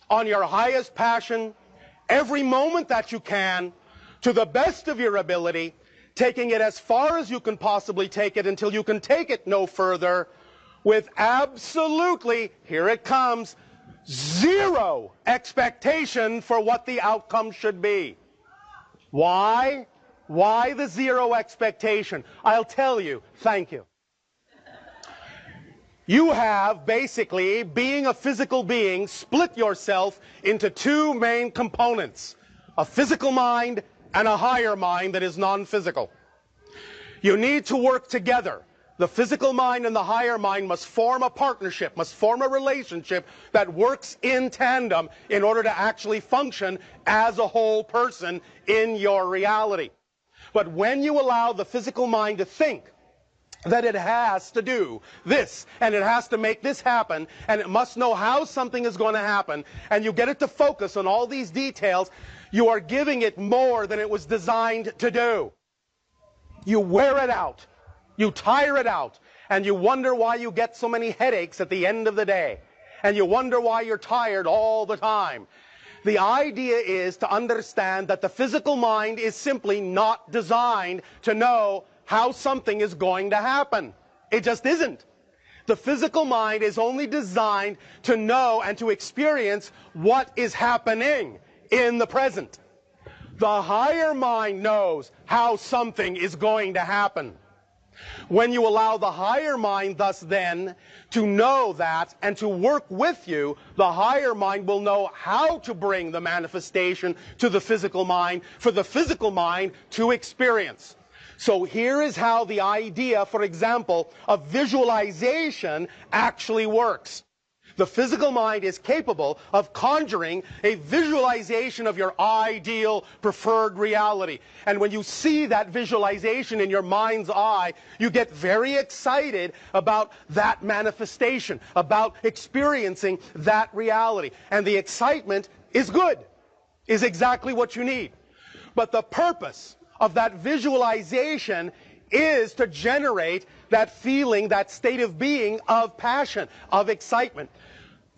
on your highest passion, every moment that you can, to the best of your ability, taking it as far as you can possibly take it until you can take it no further, with absolutely, here it comes, zero expectation for what the outcome should be. Why? Why the zero expectation? I'll tell you. Thank you. You have basically, being a physical being, split yourself into two main components: a physical mind and a higher mind that is non-physical. You need to work together. The physical mind and the higher mind must form a partnership, must form a relationship that works in tandem in order to actually function as a whole person in your reality. But when you allow the physical mind to think that it has to do this, and it has to make this happen, and it must know how something is going to happen, and you get it to focus on all these details, you are giving it more than it was designed to do. You wear it out. You tire it out, and you wonder why you get so many headaches at the end of the day, and you wonder why you're tired all the time. The idea is to understand that the physical mind is simply not designed to know how something is going to happen. It just isn't. The physical mind is only designed to know and to experience what is happening in the present. The higher mind knows how something is going to happen. When you allow the higher mind thus then to know that and to work with you, the higher mind will know how to bring the manifestation to the physical mind for the physical mind to experience. So here is how the idea, for example, of visualization actually works. The physical mind is capable of conjuring a visualization of your ideal preferred reality. And when you see that visualization in your mind's eye, you get very excited about that manifestation, about experiencing that reality. And the excitement is good, is exactly what you need. But the purpose of that visualization is to generate that feeling, that state of being of passion, of excitement.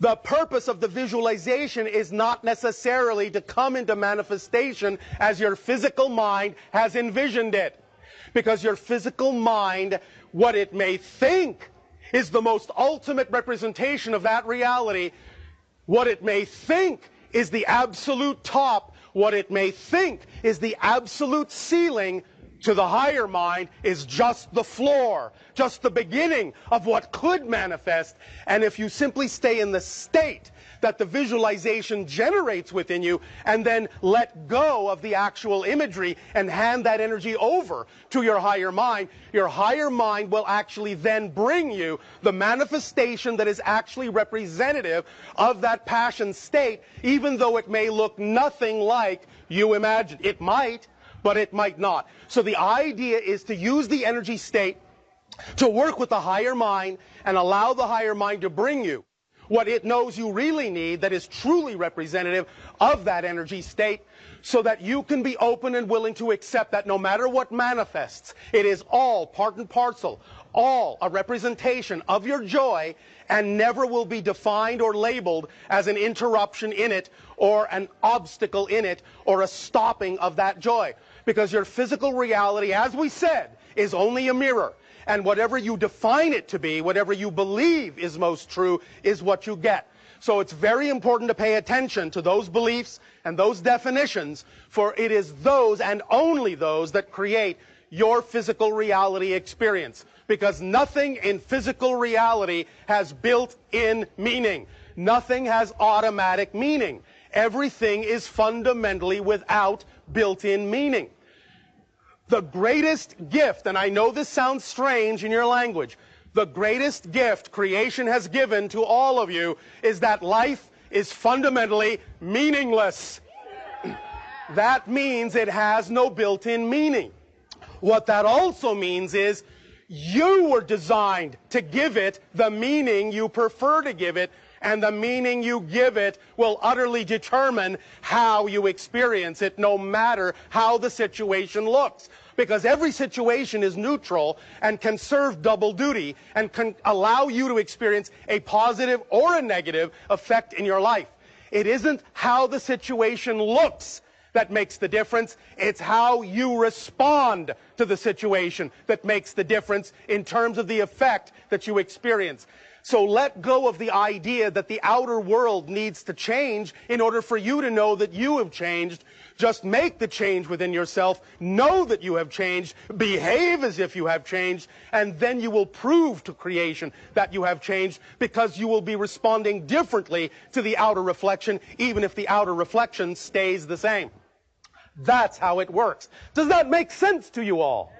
The purpose of the visualization is not necessarily to come into manifestation as your physical mind has envisioned it. Because your physical mind, what it may think is the most ultimate representation of that reality, what it may think is the absolute top, what it may think is the absolute ceiling, to the higher mind is just the floor, just the beginning of what could manifest. And if you simply stay in the state that the visualization generates within you and then let go of the actual imagery and hand that energy over to your higher mind will actually then bring you the manifestation that is actually representative of that passion state, even though it may look nothing like you imagined. It might, but it might not. So the idea is to use the energy state to work with the higher mind and allow the higher mind to bring you what it knows you really need that is truly representative of that energy state, so that you can be open and willing to accept that no matter what manifests, it is all part and parcel, all a representation of your joy, and never will be defined or labeled as an interruption in it or an obstacle in it or a stopping of that joy. Because your physical reality, as we said, is only a mirror. And whatever you define it to be, whatever you believe is most true, is what you get. So it's very important to pay attention to those beliefs and those definitions, for it is those and only those that create your physical reality experience. Because nothing in physical reality has built-in meaning. Nothing has automatic meaning. Everything is fundamentally without built-in meaning. The greatest gift, and I know this sounds strange in your language, the greatest gift creation has given to all of you is that life is fundamentally meaningless. That means it has no built-in meaning. What that also means is you were designed to give it the meaning you prefer to give it, and the meaning you give it will utterly determine how you experience it, no matter how the situation looks. Because every situation is neutral and can serve double duty and can allow you to experience a positive or a negative effect in your life. It isn't how the situation looks that makes the difference. It's how you respond to the situation that makes the difference in terms of the effect that you experience. So let go of the idea that the outer world needs to change in order for you to know that you have changed. Just make the change within yourself, know that you have changed, behave as if you have changed, and then you will prove to creation that you have changed, because you will be responding differently to the outer reflection, even if the outer reflection stays the same. That's how it works. Does that make sense to you all?